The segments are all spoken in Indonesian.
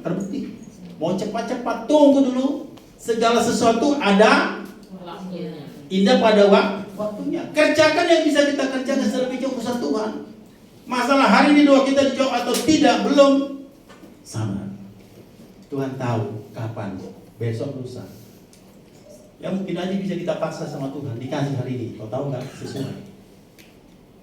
terbukti. Mau cepat-cepat, tunggu dulu. Segala sesuatu ada indah pada waktunya. Kerjakan yang bisa kita kerjakan selebihnya urusan Tuhan. Masalah hari ini doa kita dijawab atau tidak, belum sama. Tuhan tahu kapan, besok, lusa. Ya mungkin aja bisa kita paksa sama Tuhan, dikasih hari ini. Kau tahu nggak sesuai?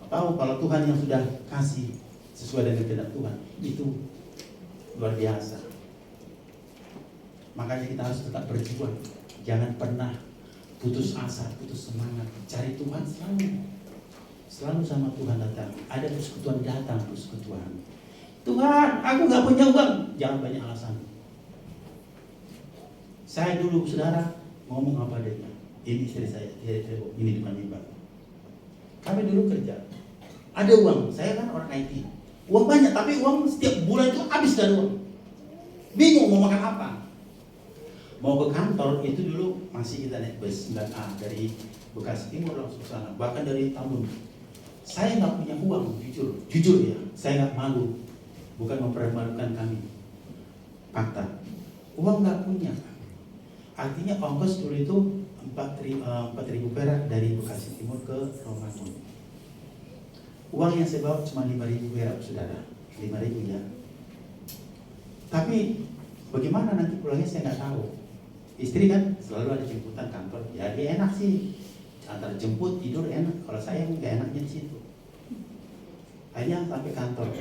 Kau tahu kalau Tuhan yang sudah kasih sesuai dengan kehendak Tuhan, itu luar biasa. Makanya kita harus tetap berjuang. Jangan pernah putus asa, putus semangat. Cari Tuhan selalu. Selalu sama Tuhan datang. Ada persekutuan datang, persekutuan. Tuhan, aku gak punya uang. Jangan banyak alasan. Saya dulu, saudara, ngomong apa adanya. Ini istri saya, ini depan mimbar. Kami dulu kerja. Ada uang, saya kan orang IT. Uang banyak, tapi uang setiap bulan itu habis dari uang. Bingung mau makan apa. Mau ke kantor itu dulu masih kita naik bus 9A dari Bekasi Timur langsung ke sana, bahkan dari Tambun. Saya nggak punya uang, jujur ya, saya nggak malu, bukan mempermalukan kami. Fakta, uang nggak punya. Artinya ongkos dulu itu 4.000 perak dari Bekasi Timur ke Romangun. Uang yang saya bawa cuma 5.000 perak, saudara, 5.000 ya. Tapi bagaimana nanti pulangnya saya nggak tahu. Istri kan selalu ada jemputan kantor, ya dia enak sih, antara jemput tidur enak. Kalau saya nggak enaknya di situ. Akhirnya sampai kantor,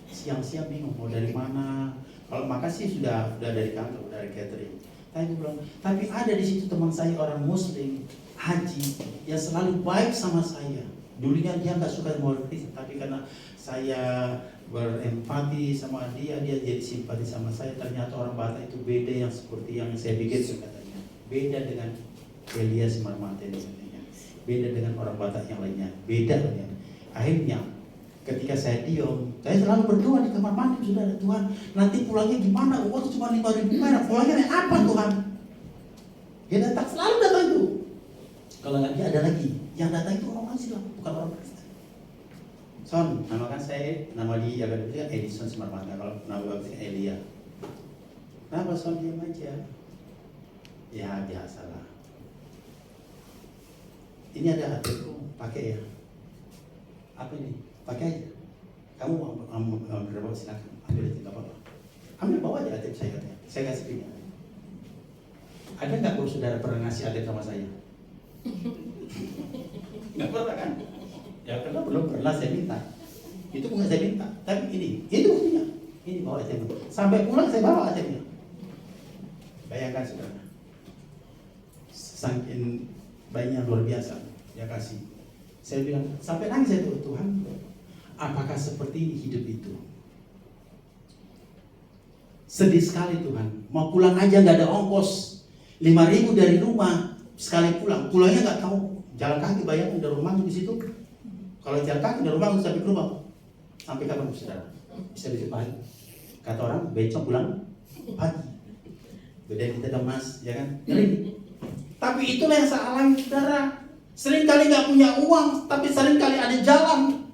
siang-siang bingung mau dari mana. Kalau makan sih sudah dari kantor, dari catering. Tapi ada di situ teman saya orang Muslim haji yang selalu baik sama saya. Dulunya dia nggak suka mau Kristen, tapi karena saya berempati sama dia jadi simpati sama saya. Ternyata orang Batak itu beda yang seperti yang saya pikir katanya. Beda dengan Elias Marmate katanya. Beda dengan orang Batak yang lainnya. Beda ya. Akhirnya ketika saya diam, saya selalu berdoa di kamar mandi, saudara. Tuhan, nanti pulangnya gimana? Uang cuma 5.000 perak. Pulangnya naik apa Tuhan? Dia datang, selalu datang itu. Kalau nggak dia ada lagi. Yang datang itu orang Islam, bukan orang Kristen. Son, namakan saya, nama dia kan Edison Semarmata, kalau nama bapaknya Elia. Kenapa Son diam aja? Ya biasalah. Ini ada hatiku, pakai ya. Apa ini? Pakai aja. Kamu mau berapa silakan, ambil aja, nggak apa-apa. Ambil bawa aja hati saya katanya. Saya kasih punya. Ada nggak kalau saudara pernah ngasih hati sama saya? Nggak pernah kan? Ya karena belum pernah saya minta. Itu bukan saya minta, tapi ini buktinya. Ini bawa ATM. Sampai pulang saya bawa ATM-nya. Bayangkan saudara. Saking baiknya luar biasa. Dia kasih. Saya bilang, sampai nangis saya tuh, Tuhan, apakah seperti ini hidup itu? Sedih sekali Tuhan. Mau pulang aja nggak ada ongkos. 5.000 dari rumah sekali pulang. Pulangnya nggak tahu. Jalan kaki, bayangkan dari rumah di situ. Kalau jalan kaki dari rumah sampai ke rumah, sampai kapan saudara? Bisa besok pagi. Kata orang besok pulang pagi. Beda kita kemas, ya kan? Tapi itulah yang saya alami saudara. Seringkali nggak punya uang, tapi seringkali ada jalan.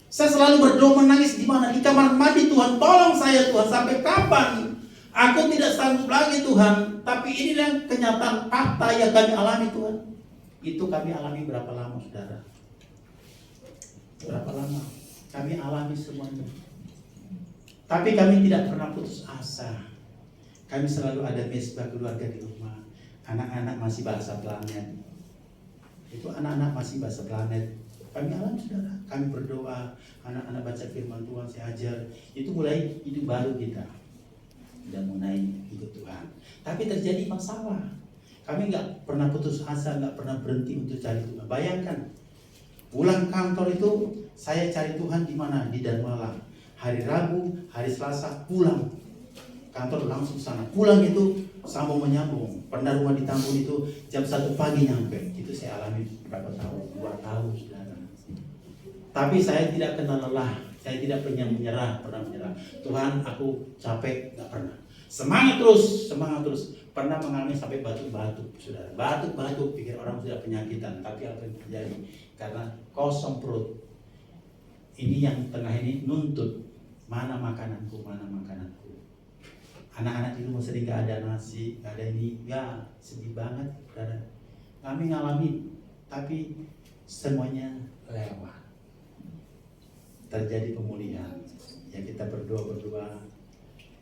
Saya selalu berdoa menangis di mana? Di kamar mandi. Tuhan, tolong saya Tuhan, sampai kapan? Aku tidak sanggup lagi Tuhan. Tapi inilah kenyataan fakta yang kami alami Tuhan. Itu kami alami berapa lama saudara? Berapa lama? Kami alami semuanya. Tapi kami tidak pernah putus asa. Kami selalu ada mesbah keluarga di rumah. Anak-anak masih bahasa planet. Itu anak-anak masih bahasa planet. Kami alami saudara. Kami berdoa. Anak-anak baca firman Tuhan, saya ajar. Itu mulai hidup baru kita. Dan mulai ikut Tuhan. Tapi terjadi masalah. Kami nggak pernah putus asa, nggak pernah berhenti untuk cari Tuhan. Bayangkan. Pulang kantor itu saya cari Tuhan di mana? Di Darmala. Hari Rabu, hari Selasa pulang. Kantor langsung sana. Pulang itu sambung menyambung. Pernah rumah di Tambun itu jam 1 pagi nyampe. Itu saya alami berapa tahun? 2 tahun saudara. Tapi saya tidak kenal lelah. Saya tidak pernah menyerah. Tuhan, aku capek, nggak pernah. Semangat terus. Pernah mengalami sampai batuk-batuk, saudara. Batuk-batuk, pikir orang sudah penyakitan. Tapi apa yang terjadi? Karena kosong perut. Ini yang tengah ini nuntut. Mana makananku. Anak-anak di rumah sering gak ada nasi, gak ada ini, ya sedih banget, saudara. Kami ngalamin, tapi semuanya lewat. Terjadi pemulihan. Ya kita berdoa,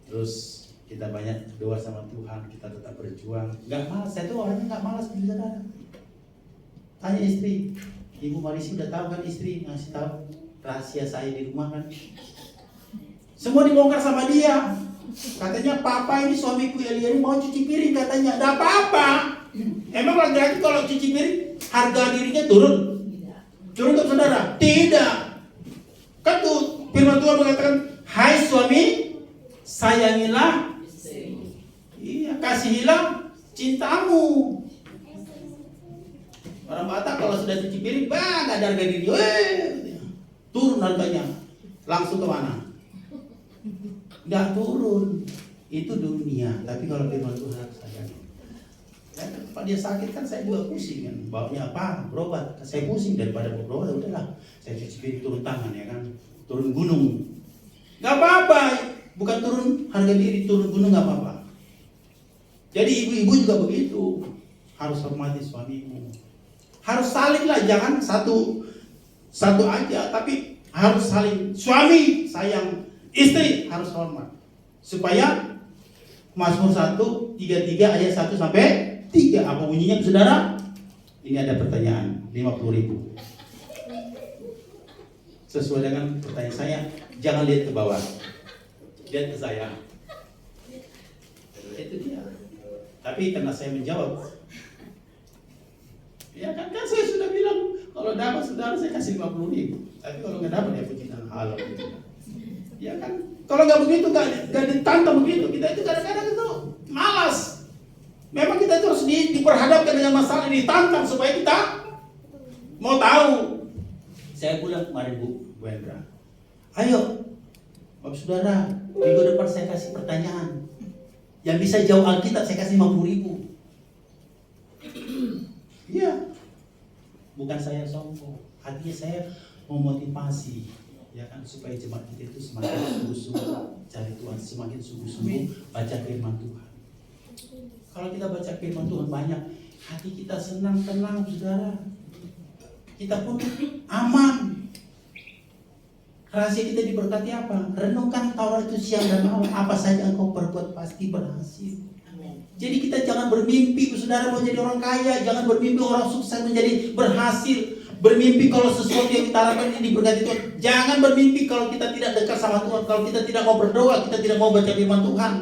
terus kita banyak doa sama Tuhan, kita tetap berjuang. Gak malas, saya tuh orangnya gak malas, saudara. Tanya istri, Ibu Marisi udah tahu kan istri ngasih tahu rahasia saya di rumah kan. Semua dibongkar sama dia. Katanya papa ini suamiku Eli mau cuci piring katanya. Ada apa-apa? Emang laki-laki kalau cuci piring harga dirinya turun? Turun nggak saudara? Tidak. Kan tuh firman Tuhan mengatakan, hai suami, sayangilah, iya kasihilah cintamu. Orang Batak kalau sudah cuci piring, bang ada harga diri, turun harganya. Langsung ke mana? Nggak turun, itu dunia. Tapi kalau firman Tuhan harus sayangi. Kalau dia sakit kan saya juga pusing kan, baunya apa? Berobat. Saya pusing daripada berobat, udahlah. Saya cuci piring turun tangan ya kan, turun gunung. Nggak apa-apa, bukan turun harga diri, turun gunung nggak apa-apa. Jadi ibu-ibu juga begitu, harus hormati suamimu. Harus saling lah, jangan satu aja, tapi harus saling. Suami sayang istri, harus hormat. Supaya Mazmur 1:33 ayat 1 sampai 3. Apa bunyinya saudara? Ini ada pertanyaan 50.000. Sesuai dengan pertanyaan saya, jangan lihat ke bawah, lihat ke saya. Itu dia. Tapi karena saya menjawab, ya kan saya sudah bilang kalau dapat saudara saya kasih 50.000. Tapi kalau nggak dapat ya puji dan halal gitu. Ya kan, kalau nggak begitu, nggak ditantang begitu, kita itu kadang-kadang itu malas. Memang kita itu harus diperhadapkan dengan masalah ini, ditantang supaya kita mau tahu. Saya bilang kemarin Bu Hendra, ayo Bapak Saudara, minggu depan saya kasih pertanyaan yang bisa jawab Alkitab, saya kasih 50.000. Iya, bukan saya sombong, artinya saya memotivasi. Ya kan, supaya jemaat kita itu semakin sungguh-sungguh cari Tuhan, semakin sungguh-sungguh baca firman Tuhan. Kalau kita baca firman Tuhan banyak, hati kita senang, tenang, saudara. Kita pun aman. Rahasia kita diberkati apa? Renungkan Taurat itu siang dan malam. Apa saja engkau perbuat pasti berhasil. Jadi kita jangan bermimpi, saudara mau jadi orang kaya, jangan bermimpi orang sukses menjadi berhasil. Bermimpi kalau sesuatu yang kita harapkan ini diberkati Tuhan. Jangan bermimpi kalau kita tidak dekat sama Tuhan, kalau kita tidak mau berdoa, kita tidak mau baca firman Tuhan.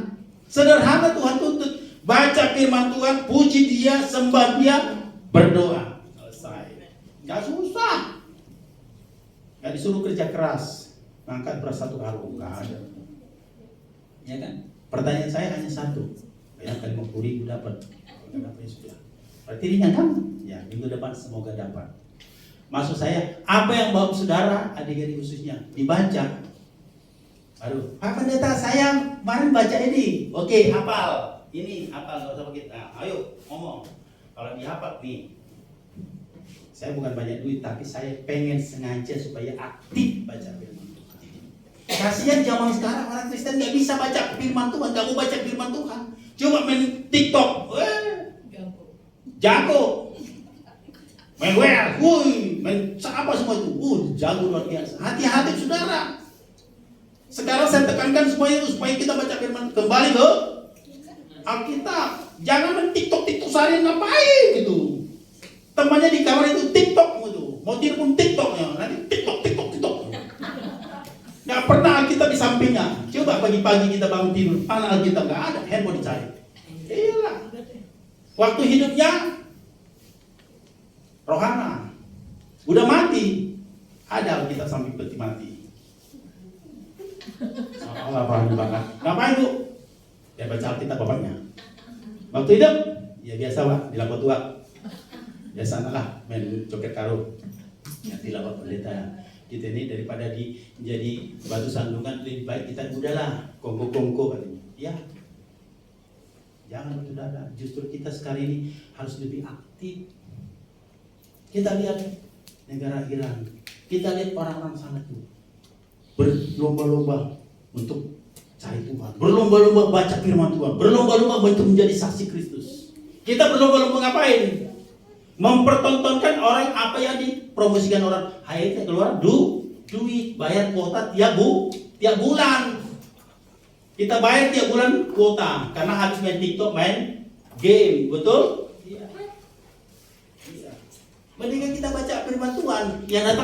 Sederhana Tuhan tuntut, baca firman Tuhan, puji Dia, sembah Dia, berdoa. Selesai. Gak susah. Gak disuruh kerja keras, ngangkat beras 1 karung, gak ada. Ya kan? Pertanyaan saya hanya satu. Bayangkan 50.000 dapat. Kalau dapat ya sudah. Berarti ringan kan? Ya, minggu depan semoga dapat. Maksud saya, apa yang bawa saudara, adik-adik khususnya, dibaca. Aduh, Pak Pendeta saya kemarin baca ini. Oke, hafal. Ini hafal, nggak usah begitu. Nah, ayo ngomong. Kalau dihafal nih, saya bukan banyak duit, tapi saya pengen sengaja supaya aktif baca firman Tuhan. Kasihan zaman sekarang orang Kristen nggak bisa baca firman Tuhan, nggak mau baca firman Tuhan. Coba main TikTok, jago. Main WR, main apa semua itu, jago luar biasa. Hati-hati saudara. Sekarang saya tekankan semuanya itu supaya kita baca firman, kembali ke Alkitab. Jangan main TikTok sehari ngapain gitu. Temannya di kamar itu TikTok gitu, mau tidur pun TikToknya, nanti TikTok. Nggak pernah Alkitab di sampingnya. Coba pagi-pagi kita bangun tidur, mana Alkitab nggak ada, handphone dicari. Iyalah. Waktu hidupnya rohana, udah mati, ada Alkitab samping peti mati. Allah paham banget. Ngapain Bu? Ya baca Alkitab bapaknya. Waktu hidup, ya biasa Pak, di lapak tua. Biasa lah, main coket karung. Ya di lapak pendeta. Kita ini daripada jadi batu sandungan, lebih baik kita udahlah, kongko katanya. Ya, jangan saudara. Justru kita sekarang ini harus lebih aktif. Kita lihat negara Iran, kita lihat orang-orang sana tuh berlomba-lomba untuk cari Tuhan, berlomba-lomba baca firman Tuhan, berlomba-lomba untuk menjadi saksi Kristus. Kita berlomba-lomba ngapain? Mempertontonkan orang apa yang dipromosikan orang. Akhirnya keluar duit, bayar kuota tiap bulan. Kita bayar tiap bulan kuota karena habis main TikTok, main game, betul? Iya. Mendingan kita baca firman Tuhan yang datang